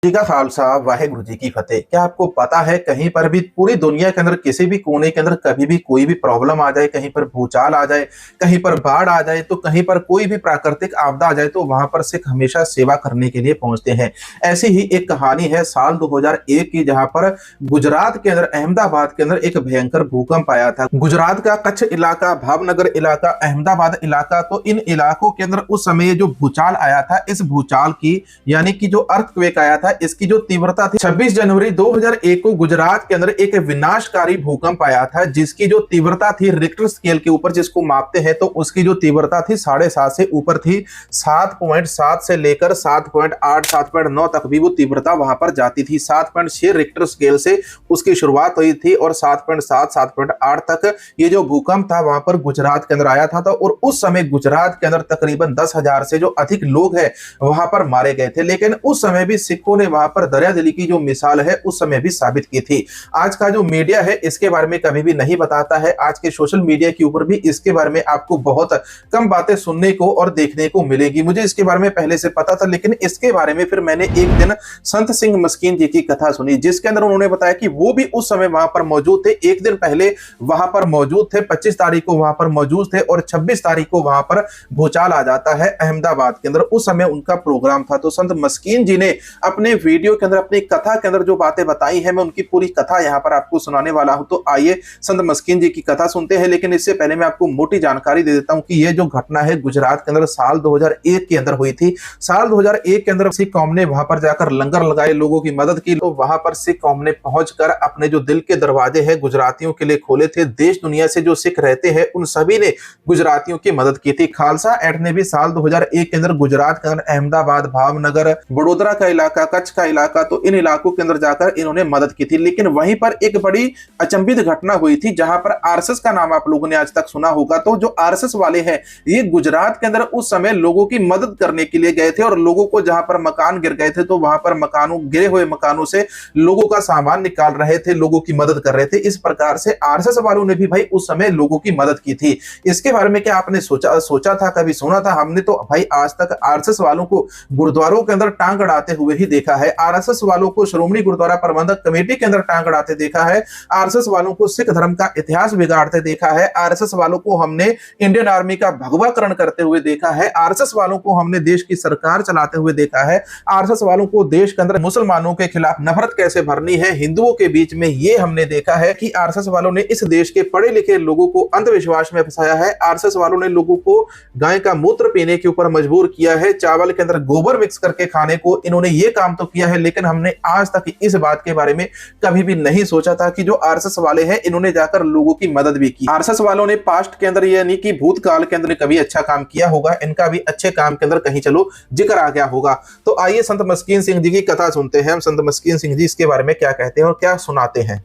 जी का खालसा वाहेगुरु जी की फतेह। क्या आपको पता है कहीं पर भी पूरी दुनिया के अंदर किसी भी कोने के अंदर कभी भी कोई भी प्रॉब्लम आ जाए, कहीं पर भूचाल आ जाए, कहीं पर बाढ़ आ जाए, तो कहीं पर कोई भी प्राकृतिक आपदा आ जाए तो वहां पर सिख हमेशा सेवा करने के लिए पहुंचते हैं। ऐसी ही एक कहानी है साल 2001 की, जहां पर गुजरात के अंदर अहमदाबाद के अंदर एक भयंकर भूकंप आया था। गुजरात का कच्छ इलाका, भावनगर इलाका, अहमदाबाद इलाका, तो इन इलाकों के अंदर उस समय जो भूचाल आया था, इस भूचाल की यानी कि जो अर्थक्वेक आया था, इसकी जो तीव्रता थी 26 जनवरी 2001 को गुजरात के अंदर एक विनाशकारी भूकंप आया था, जिसकी जो तीव्रता थी रिक्टर स्केल के ऊपर जिसको मापते हैं तो उसकी जो तीव्रता थी 7.5 से ऊपर थी। 7.7 से लेकर 7.8 7.9 तक भी वो तीव्रता वहां पर जाती थी। 7.6 रिक्टर स्केल से उसकी शुरुआत हुई थी और 7.7 7.8 तक ये जो भूकंप था वहां पर गुजरात के अंदर आया था। तो और उस समय गुजरात के अंदर तकरीबन 10,000 से जो अधिक लोग हैं वहां पर मारे गए थे। लेकिन उस समय भी सिखों ने वहां पर दरियादिली की जो मिसाल है उस समय भी साबित की थी। आज का जो मीडिया है इसके बारे में कभी भी नहीं बताता है। आज के सोशल मीडिया के ऊपर भी इसके बारे में आपको बहुत कम बातें सुनने को और देखने को मिलेगी। मुझे इसके बारे में पहले से पता था, लेकिन इसके बारे में फिर मैंने एक दिन संत सिंह मस्कीन जी की कथा सुनी, जिसके अंदर उन्होंने बताया कि वो भी उस समय वहां पर मौजूद थे। एक दिन पहले वहां पर मौजूद थे, 25 तारीख को वहां पर मौजूद थे और 26 तारीख को वहां पर भूचाल आ जाता है अहमदाबाद के अंदर। उस समय उनका प्रोग्राम था। तो संत मस्कीन जी ने अपने वीडियो के अंदर, अपनी कथा के अंदर जो बातें बताई है, मैं उनकी पूरी कथा यहां पर आपको सुनाने वाला हूं। तो आइए संत मस्कीन जी की कथा सुनते हैं। लेकिन इससे पहले मैं आपको मोटी जानकारी दे देता हूं कि यह जो घटना है गुजरात के अंदर साल 2001 के अंदर हुई थी। साल 2001 के अंदर सिख कौम ने वहां पर जाकर लंगर लगाए, लोगों की मदद की। तो वहां पर सिख कौम ने पहुंचकर अपने जो दिल के दरवाजे हैं गुजरातियों के लिए खोले थे। देश दुनिया से जो सिख रहते हैं उन सभी ने गुजरातियों की मदद की थी। खालसा एड ने भी साल 2001 के अंदर गुजरात के अंदर अहमदाबाद, भावनगर, बड़ोदरा का इलाका, कच्छ का इलाका, तो इन इलाकों के अंदर जाकर इन्होंने मदद की थी। लेकिन वहीं पर एक बड़ी अचंभित घटना हुई थी, जहां पर आरएसएस का नाम आप लोगों ने आज तक सुना होगा। तो जो आरएसएस वाले हैं ये गुजरात के अंदर उस समय लोगों की मदद करने के लिए गए थे और लोगों को जहां पर मकान गिर गए थे तो वहां पर गिरे हुए मकानों से लोगों का सामान निकाल रहे थे, लोगों की मदद कर रहे थे। इस प्रकार से आरएसएस वालों ने भी भाई उस समय लोगों की मदद की थी। इसके बारे में क्या आपने सोचा था, कभी सुना था? हमने तो भाई आज तक आरएसएस वालों को गुरुद्वारों के अंदर टांग अड़ाते हुए ही देखा है। आरएसएस वालों को श्रोमणी गुरुद्वारा प्रबंधक कमेटी के अंदर टांग अड़ाते देखा है। आरएसएस वालों को सिख धर्म का इतिहास बिगाड़ते देखा है। आरएसएस वालों को हमने इंडियन आर्मी का भगवाकरण करते हुए देखा है। आरएसएस वालों को हमने देश की सरकार चलाते हुए देखा है। आरएसएस वालों को देश के अंदर मुसलमानों के खिलाफ नफरत कैसे भरनी है, हिंदुओं के बीच में, ये हमने देखा है कि आरएसएस वालों ने इस देश के पढ़े लिखे लोगों को अंधविश्वास में फंसाया है। आरएसएस वालों ने लोगों को गाय का मूत्र पीने के ऊपर मजबूर किया है। चावल के अंदर गोबर मिक्स करके खाने को इन्होंने ये काम तो किया है। लेकिन हमने आज तक इस बात के बारे में कभी भी नहीं सोचा था कि जो आरएसएस वाले हैं इन्होंने जाकर लोगों की मदद भी की। आरएसएस वालों ने पास्ट के अंदर यानी कि भूतकाल के अंदर कभी अच्छा काम किया होगा, इनका भी अच्छे काम के अंदर कहीं चलो जिक्र आ गया होगा। तो आइए संत मस्कीन सिंह जी की कथा सुनते हैं। हम संत मस्कीन सिंह जी इसके बारे में क्या कहते हैं और क्या सुनाते हैं।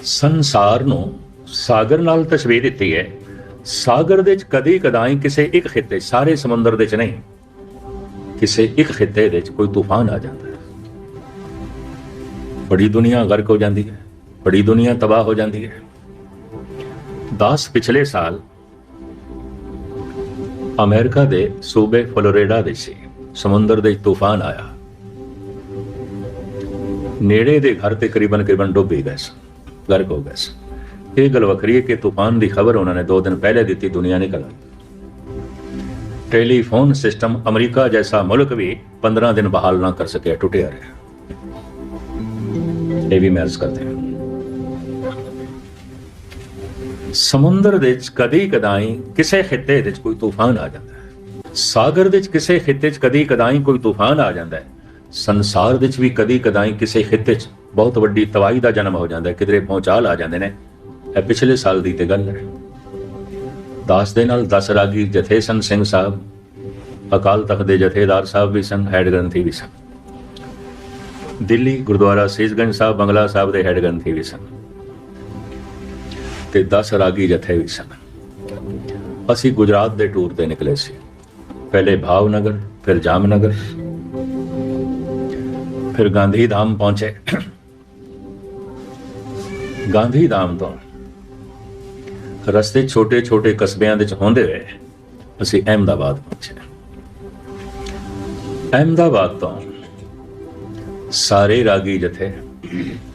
ਸੰਸਾਰ ਨੂੰ ਸਾਗਰ ਨਾਲ ਤਸ਼ਬੀਹ ਦਿੱਤੀ ਹੈ। ਸਾਗਰ ਦੇ ਵਿੱਚ ਕਦੀ ਕਦਾਈ ਕਿਸੇ ਇੱਕ ਖਿੱਤੇ, ਸਾਰੇ ਸਮੁੰਦਰ ਦੇ ਵਿੱਚ ਨਹੀਂ, ਕਿਸੇ ਇੱਕ ਖਿੱਤੇ ਦੇ ਵਿੱਚ ਕੋਈ ਤੂਫਾਨ ਆ ਜਾਂਦਾ ਹੈ, ਬੜੀ ਦੁਨੀਆ ਗਰਕ ਹੋ ਜਾਂਦੀ ਹੈ, ਬੜੀ ਦੁਨੀਆ ਤਬਾਹ ਹੋ ਜਾਂਦੀ ਹੈ। 10 ਪਿਛਲੇ ਸਾਲ ਅਮਰੀਕਾ ਦੇ ਸੂਬੇ ਫਲੋਰੀਡਾ ਦੇ ਸੀ, ਸਮੁੰਦਰ ਦੇ ਵਿੱਚ ਤੂਫਾਨ ਆਇਆ, ਨੇੜੇ ਦੇ ਘਰ ਤਕਰੀਬਨ ਡੁੱਬ ਗਏ ਸਨ, गर्क हो गए। ये गल वखरी है कि तूफान की खबर उन्होंने 2 दिन पहले दी, दुनिया निकल आई। टेलीफोन सिस्टम अमेरिका जैसा मुल्क भी 15 दिन बहाल ना कर सके, टूटे रहे। ये भी महज करते हैं। समुद्र दे कदी कदाई किसी खिते कोई तूफान आ जाता है, सागर दे किसी खिते कदी कदाई कोई तूफान आ जाता है। संसार दे भी कदी कदाई किसी खिते बहुत वड्डी तबाही का जन्म हो जाता है, किधरे भूचाल आ जाते हैं। पिछले साल की तो गल है। 10 दे नाल 10 रागी जथे सन सिंह साहब, अकाल तख्त के जथेदार साहब भी सन, हैड ग्रंथी भी सन। दिल्ली गुरुद्वारा सीसगंज साहब बंगला साहब के हैड ग्रंथी भी सन ते 10 रागी जथे भी सन। असी गुजरात के टूर पर निकले सी, पहले भावनगर, फिर जामनगर, फिर गांधी धाम पहुंचे। गांधी धाम तो रस्ते छोटे छोटे कस्बियां दे होंदे हुए असी अहमदाबाद पहुंचे। अहमदाबाद तो ਸਾਰੇ ਰਾਗੀ ਜਥੇ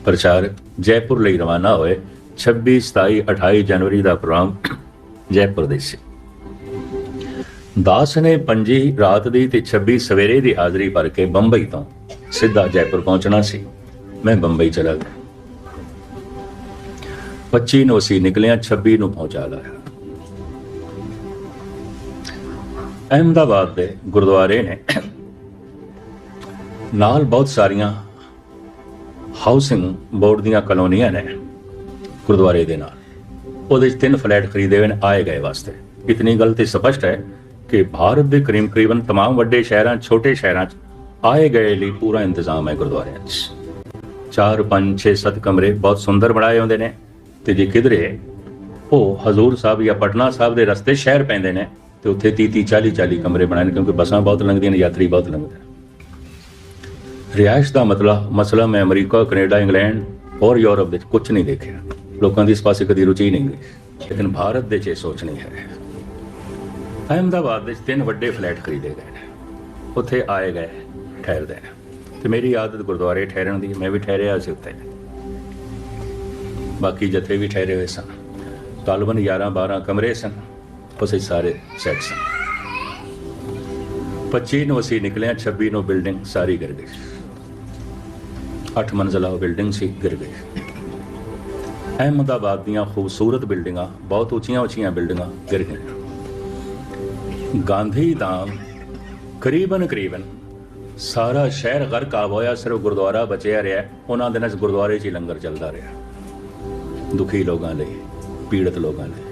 ਪ੍ਰਚਾਰਕ ਜੈਪੁਰ ਲਈ ਰਵਾਨਾ ਹੋਏ। 26 27 28 ਜਨਵਰੀ ਦਾ ਪ੍ਰੋਗਰਾਮ ਜੈਪੁਰ ਦੇ ਸੀ। ਦਾਸ ਨੇ 25 ਰਾਤ ਦੀ ਤੇ 26 ਸਵੇਰੇ ਦੀ ਹਾਜ਼ਰੀ ਭਰ ਕੇ ਬੰਬਈ ਤੋਂ ਸਿੱਧਾ ਜੈਪੁਰ ਪਹੁੰਚਣਾ ਸੀ। ਮੈਂ ਬੰਬਈ ਚਲਾ ਗਿਆ। 25 ਨੂੰ ਅਸੀਂ ਨਿਕਲਿਆ, 26 ਨੂੰ ਪਹੁੰਚਾ ਲਾਇਆ। ਅਹਿਮਦਾਬਾਦ ਦੇ ਗੁਰਦੁਆਰੇ ਨੇ ਨਾਲ ਬਹੁਤ ਸਾਰੀਆਂ ਹਾਊਸਿੰਗ ਬੋਰਡ ਦੀਆਂ ਕਲੋਨੀਆਂ ਨੇ ਗੁਰਦੁਆਰੇ ਦੇ ਨਾਲ। ਉਹਦੇ 'ਚ 3 ਫਲੈਟ ਖਰੀਦੇ ਹੋਏ ਨੇ ਆਏ ਗਏ ਵਾਸਤੇ। ਇਤਨੀ ਗੱਲ ਤੇ ਸਪਸ਼ਟ ਹੈ ਕਿ ਭਾਰਤ ਦੇ ਕਰੀਬਨ तमाम ਵੱਡੇ ਸ਼ਹਿਰਾਂ ਛੋਟੇ ਸ਼ਹਿਰਾਂ 'ਚ ਆਏ ਗਏ ਲਈ ਪੂਰਾ ਇੰਤਜ਼ਾਮ ਹੈ ਗੁਰਦੁਆਰਿਆਂ 'ਚ। 4 5 6 7 ਕਮਰੇ ਬਹੁਤ ਸੁੰਦਰ ਬਣਾਏ ਹੁੰਦੇ ਨੇ। ਤੇ ਜੇ ਕਿਧਰੇ ਉਹ ਹਜ਼ੂਰ ਸਾਹਿਬ ਜਾਂ ਪਟਨਾ ਸਾਹਿਬ ਦੇ ਰਸਤੇ ਸ਼ਹਿਰ ਪੈਂਦੇ ਨੇ ਤੇ ਉੱਥੇ 30 40 ਕਮਰੇ ਬਣਾਏ ਨੇ, ਕਿਉਂਕਿ ਬੱਸਾਂ ਬਹੁਤ ਲੰਘਦੀਆਂ ਨੇ, ਯਾਤਰੀ ਬਹੁਤ ਲੰਘਦੇ ਨੇ। ਰਿਹਾਇਸ਼ ਦਾ ਮਸਲਾ ਮੈਂ ਅਮਰੀਕਾ, ਕੈਨੇਡਾ, ਇੰਗਲੈਂਡ ਔਰ ਯੂਰਪ ਵਿੱਚ ਕੁਝ ਨਹੀਂ ਦੇਖਿਆ। ਲੋਕਾਂ ਦੀ ਇਸ ਪਾਸੇ ਕਦੀ ਰੁਚੀ ਨਹੀਂ ਗਈ, ਲੇਕਿਨ ਭਾਰਤ ਦੇ 'ਚ ਇਹ ਸੋਚ ਨਹੀਂ ਹੈ। ਅਹਿਮਦਾਬਾਦ ਵਿੱਚ 3 ਵੱਡੇ ਫਲੈਟ ਖਰੀਦੇ ਗਏ ਨੇ, ਉੱਥੇ ਆਏ ਗਏ ਠਹਿਰਦੇ ਨੇ। ਤੇ ਮੇਰੀ ਆਦਤ ਗੁਰਦੁਆਰੇ ਠਹਿਰਨ ਦੀ, ਮੈਂ ਵੀ ਠਹਿਰਿਆ ਸੀ ਉੱਥੇ। ਬਾਕੀ ਜਥੇ ਵੀ ਠਹਿਰੇ ਹੋਏ ਸਨ। ਤਾਲਬਨ 11 12 ਕਮਰੇ ਸਨ, ਉਸੇ ਸਾਰੇ ਸੈਟ ਸਨ। 25 ਨੂੰ ਅਸੀਂ ਨਿਕਲੇ, 26 ਨੂੰ ਬਿਲਡਿੰਗ ਸਾਰੀ ਗਿਰ ਗਈ। 8 ਮੰਜ਼ਲਾ ਬਿਲਡਿੰਗ ਸੀ, ਗਿਰ ਗਈ। ਅਹਿਮਦਾਬਾਦ ਦੀਆਂ ਖੂਬਸੂਰਤ ਬਿਲਡਿੰਗਾਂ, ਬਹੁਤ ਉੱਚੀਆਂ ਬਿਲਡਿੰਗਾਂ ਗਿਰ ਗਈਆਂ। ਗਾਂਧੀ ਧਾਮ ਕਰੀਬਨ ਸਾਰਾ ਸ਼ਹਿਰ ਗਰਕ ਆ ਹੋਇਆ, ਸਿਰਫ ਗੁਰਦੁਆਰਾ ਬਚਿਆ ਰਿਹਾ। ਉਹਨਾਂ ਦਿਨਾਂ 'ਚ ਗੁਰਦੁਆਰੇ 'ਚ ਹੀ ਲੰਗਰ ਚੱਲਦਾ ਰਿਹਾ, ਦੁਖੀ ਲੋਕਾਂ ਲਈ, ਪੀੜਤ ਲੋਕਾਂ ਲਈ।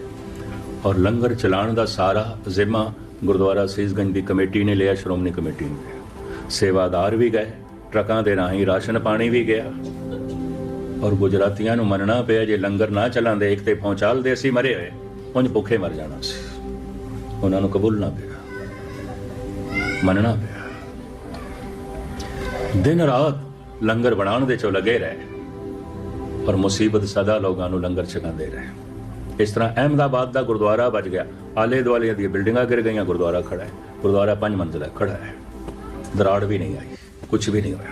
ਔਰ ਲੰਗਰ ਚਲਾਉਣ ਦਾ ਸਾਰਾ ਜ਼ਿੰਮਾ ਗੁਰਦੁਆਰਾ ਸੀਸਗੰਜ ਦੀ ਕਮੇਟੀ ਨੇ ਲਿਆ, ਸ਼੍ਰੋਮਣੀ ਕਮੇਟੀ ਨੇ। ਸੇਵਾਦਾਰ ਵੀ ਗਏ, ਟਰੱਕਾਂ ਦੇ ਰਾਹੀਂ ਰਾਸ਼ਨ ਪਾਣੀ ਵੀ ਗਿਆ। ਔਰ ਗੁਜਰਾਤੀਆਂ ਨੂੰ ਮੰਨਣਾ ਪਿਆ, ਜੇ ਲੰਗਰ ਨਾ ਚਲਾਉਂਦੇ, ਇੱਕ ਤੇ ਪਹੁੰਚਾਲਦੇ ਅਸੀਂ ਮਰੇ ਹੋਏ, ਉਂਝ ਭੁੱਖੇ ਮਰ ਜਾਣਾ ਸੀ। ਉਹਨਾਂ ਨੂੰ ਕਬੂਲਣਾ ਪਿਆ, ਮੰਨਣਾ ਪਿਆ। ਦਿਨ ਰਾਤ ਲੰਗਰ ਬਣਾਉਣ ਦੇ 'ਚੋਂ ਲੱਗੇ ਰਹੇ, ਪਰ ਮੁਸੀਬਤ ਸਦਾ ਲੋਕਾਂ ਨੂੰ ਲੰਗਰ ਛਕਾਉਂਦੇ ਰਹੇ। ਇਸ ਤਰ੍ਹਾਂ ਅਹਿਮਦਾਬਾਦ ਦਾ ਗੁਰਦੁਆਰਾ ਬਚ ਗਿਆ। ਆਲੇ ਦੁਆਲੇ ਦੀਆਂ ਬਿਲਡਿੰਗਾਂ ਗਿਰ ਗਈਆਂ, ਗੁਰਦੁਆਰਾ ਖੜਾ ਹੈ। ਗੁਰਦੁਆਰਾ 5 ਮੰਜ਼ਿਲਾ ਖੜਾ ਹੈ, ਦਰਾੜ ਵੀ ਨਹੀਂ ਆਈ, ਕੁਝ ਵੀ ਨਹੀਂ ਹੋਇਆ।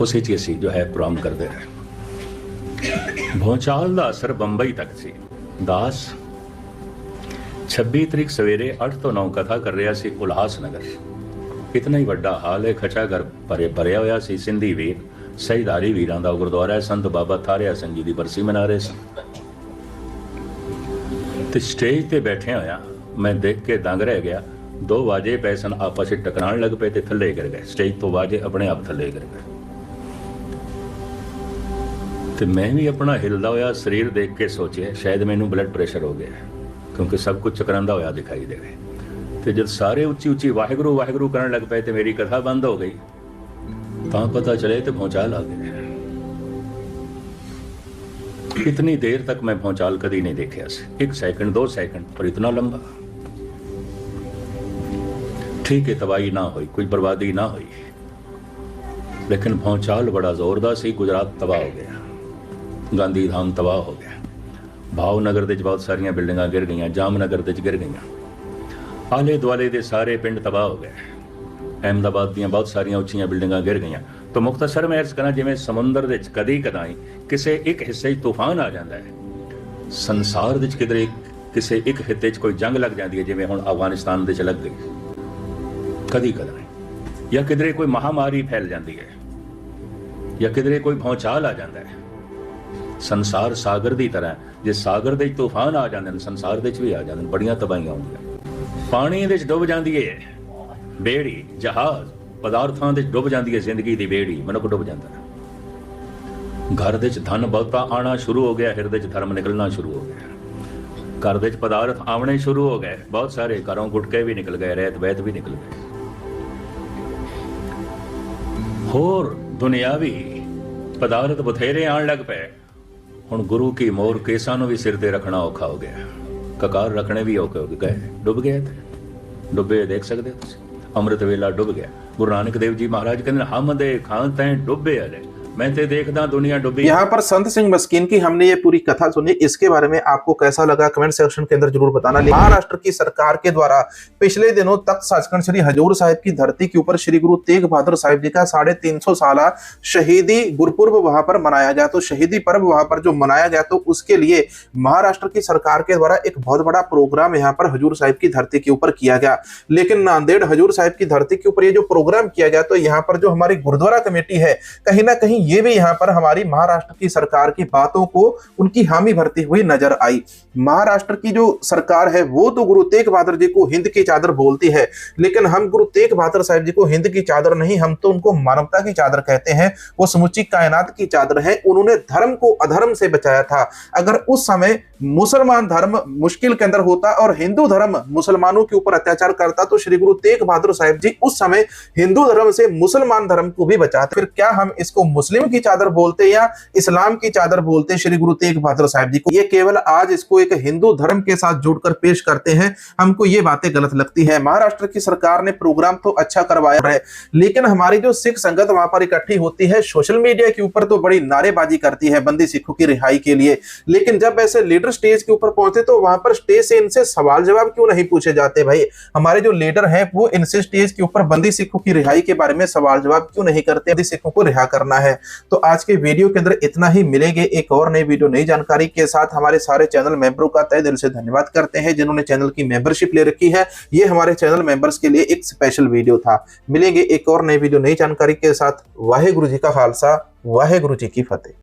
ਉਸੇ 'ਚ ਅਸੀਂ ਜੋ ਹੈ ਪ੍ਰੋਗਰਾਮ ਕਰਦੇ ਰਹੇ। ਭੂਚਾਲ ਦਾ ਅਸਰ ਬੰਬਈ ਤੱਕ ਸੀ। ਦਾਸ 26 ਤਰੀਕ ਸਵੇਰੇ 8 ਤੋਂ 9 ਕਥਾ ਕਰ ਰਿਹਾ ਸੀ ਉਲਹਾਸਨਗਰ। ਇਤਨਾ ਹੀ ਵੱਡਾ ਹਾਲ ਹੈ, ਖਚਾ ਘਰ ਭਰਿਆ ਹੋਇਆ ਸੀ। ਸਿੰਧੀ ਵੀਰ, ਸਹੀਦਾਰੀ ਵੀਰਾਂ ਦਾ ਗੁਰਦੁਆਰਾ ਹੈ। ਸੰਤ ਬਾਬਾ ਥਾਰਿਆ ਸਿੰਘ ਜੀ ਦੀ ਬਰਸੀ ਮਨਾ ਰਹੇ ਸਨ। ਤੇ ਸਟੇਜ ਤੇ ਬੈਠੇ ਹੋਇਆ ਮੈਂ ਦੇਖ ਕੇ ਦੰਗ ਰਹਿ ਗਿਆ। 2 ਵਾਜੇ ਪਏ ਸਨ, ਆਪਸ ਵਿੱਚ ਟਕਰਾਉਣ ਲੱਗ ਪਏ ਤੇ ਥੱਲੇ ਗਿਰ ਗਏ। ਸਟੇਜ ਤੋਂ ਵਾਜੇ ਆਪਣੇ ਆਪ ਥੱਲੇ ਗਿਰ ਗਏ। ਤੇ ਮੈਂ ਵੀ ਆਪਣਾ ਹਿਲਦਾ ਹੋਇਆ ਸਰੀਰ ਦੇਖ ਕੇ ਸੋਚਿਆ ਸ਼ਾਇਦ ਮੈਨੂੰ ਬਲੱਡ ਪ੍ਰੈਸ਼ਰ ਹੋ ਗਿਆ, ਕਿਉਂਕਿ ਸਭ ਕੁਝ ਚਕਰਾਂਦਾ ਹੋਇਆ ਦਿਖਾਈ ਦੇਵੇ। ਤੇ ਜਦ ਸਾਰੇ ਉੱਚੀ ਵਾਹਿਗੁਰੂ ਵਾਹਿਗੁਰੂ ਕਰਨ ਲੱਗ ਪਏ ਤੇ ਮੇਰੀ ਕਥਾ ਬੰਦ ਹੋ ਗਈ, ਤਾਂ ਪਤਾ ਚਲੇ ਤੇ ਭੂਚਾਲ ਆ ਗਏ। इतनी देर तक मैं भूचाल कभी नहीं देखा से। 1 सेकंड 2 सेकंड पर इतना लंबा। ठीक है, तबाही ना हुई, कोई बर्बादी ना हुई, लेकिन भूचाल बड़ा जोरदार सी। गुजरात तबाह हो गया, गांधी धाम तबाह हो गया। भावनगर ਦੇ बहुत सारिया बिल्डिंगां गिर गई, जामनगर ਦੇ गिर गई। आले दुआले ਦੇ ਸਾਰੇ ਪਿੰਡ ਤਬਾਹ ਹੋ ਗਏ। ਅਹਿਮਦਾਬਾਦ ਦੀਆਂ ਬਹੁਤ ਸਾਰੀਆਂ ਉੱਚੀਆਂ ਬਿਲਡਿੰਗਾਂ ਗਿਰ ਗਈਆਂ। तो मुख्तसर मैं अर्ज करा, जिवें समुंदर दे कदी कदाई किसी एक हिस्से तूफान आ जाता है, संसार दे किधरे किसी एक खिते कोई जंग लग जाती है, जिवें हुण अफगानिस्तान दे लग गई कदी कदाई, या किधरे कोई महामारी फैल जाती है, या किधरे कोई भौचाल आ जाता है। संसार सागर की तरह, जे सागर दे तूफान आ जाते हैं, संसार दे भी आ जाते हैं, बड़ियां तबाहियां होंदियां। पानी दे डुब जाती है बेड़ी, जहाज, पदार्थां दे डुब जाती है जिंदगी की बेड़ी, मनुख डुब जाता है। घर दे धन बहुता आना शुरू हो गया, हिरदे धर्म निकलना शुरू हो गया। घर दे पदार्थ आवने शुरू हो गए, बहुत सारे घरों गुटके भी निकल गए, रैत वैत भी निकल गए। होर दुनियावी पदार्थ बथेरे आन लग पे। हुण गुरु की मोर केसां नूं भी सिर ते रखना औखा हो गया, ककार रखने भी औखे हो गए। डुब गए थे, डुबे देख सकते हो तुसीं। अमृत वेला डुब गया। गुरु नानक देव जी महाराज कहते हम दे खां तैं डुबे हले, मैं ते देखदा दुनिया डुबी। यहाँ पर संत सिंह मस्कीन की हमने ये पूरी कथा सुनी, इसके बारे में आपको कैसा लगा कमेंट सेक्शन के अंदर जरूर बताना। महाराष्ट्र की सरकार के द्वारा पिछले दिनों तख्त सचखंड श्री हजूर साहिब की धरती के ऊपर श्री गुरु तेग बहादुर साहिब जी का 350 साला शहीदी गुरपुर्ब वहां पर मनाया गया। तो शहीदी पर्व वहां पर जो मनाया गया, तो उसके लिए महाराष्ट्र की सरकार के द्वारा एक बहुत बड़ा प्रोग्राम यहाँ पर हजूर साहिब की धरती के ऊपर किया गया। लेकिन नांदेड़ हजूर साहिब की धरती के ऊपर ये जो प्रोग्राम किया गया, तो यहाँ पर जो हमारी गुरुद्वारा कमेटी है, कहीं ना कहीं ये भी यहाँ पर हमारी महाराष्ट्र की सरकार की बातों को उनकी हामी भरती हुई नजर आई। महाराष्ट्र की जो सरकार है वो तो गुरु तेग बहादुर जी को हिंद की चादर बोलती है, लेकिन हम गुरु तेग बहादुर साहिब जी को हिंद की चादर नहीं, हम तो उनको मानवता की चादर कहते हैं। वो समुची कायनात की चादर है। उन्होंने धर्म को अधर्म से बचाया था। अगर उस समय मुसलमान धर्म मुश्किल के अंदर होता और हिंदू धर्म मुसलमानों के ऊपर अत्याचार करता, तो श्री गुरु तेग बहादुर साहिब जी उस समय हिंदू धर्म से मुसलमान धर्म को भी बचाते। फिर क्या हम इसको मुस्लिम की चादर बोलते या इस्लाम की चादर बोलते श्री गुरु तेग बहादुर साहिब जी को? ये केवल आज इसको एक हिंदू धर्म के साथ जोड़कर पेश करते हैं। हमको ये बातें गलत लगती है। महाराष्ट्र की सरकार ने प्रोग्राम तो अच्छा करवाया है, लेकिन हमारी जो सिख संगत वहां पर इकट्ठी होती है, सोशल मीडिया के ऊपर तो बड़ी नारेबाजी करती है बंदी सिखों की रिहाई के लिए, लेकिन जब ऐसे लीडर स्टेज के ऊपर पहुंचे तो वहां पर स्टेज से इनसे सवाल जवाब क्यों नहीं पूछे जाते? भाई, हमारे जो लीडर हैं वो इनसे स्टेज के ऊपर बंदी सिखों की रिहाई के बारे में सवाल जवाब क्यों नहीं करते? बंदी सिखों को रिहा करना है। तो आज के वीडियो के अंदर इतना ही। मिलेंगे एक और नई वीडियो नई जानकारी के साथ। हमारे सारे चैनल मेंबरों का तहे दिल से धन्यवाद करते हैं जिन्होंने चैनल की मेंबरशिप ले रखी है। ये हमारे चैनल मेंबर्स के लिए एक स्पेशल वीडियो था। मिलेंगे एक और नई वीडियो नई जानकारी के साथ। वाहेगुरु जी का खालसा, वाहेगुरु जी की फतेह।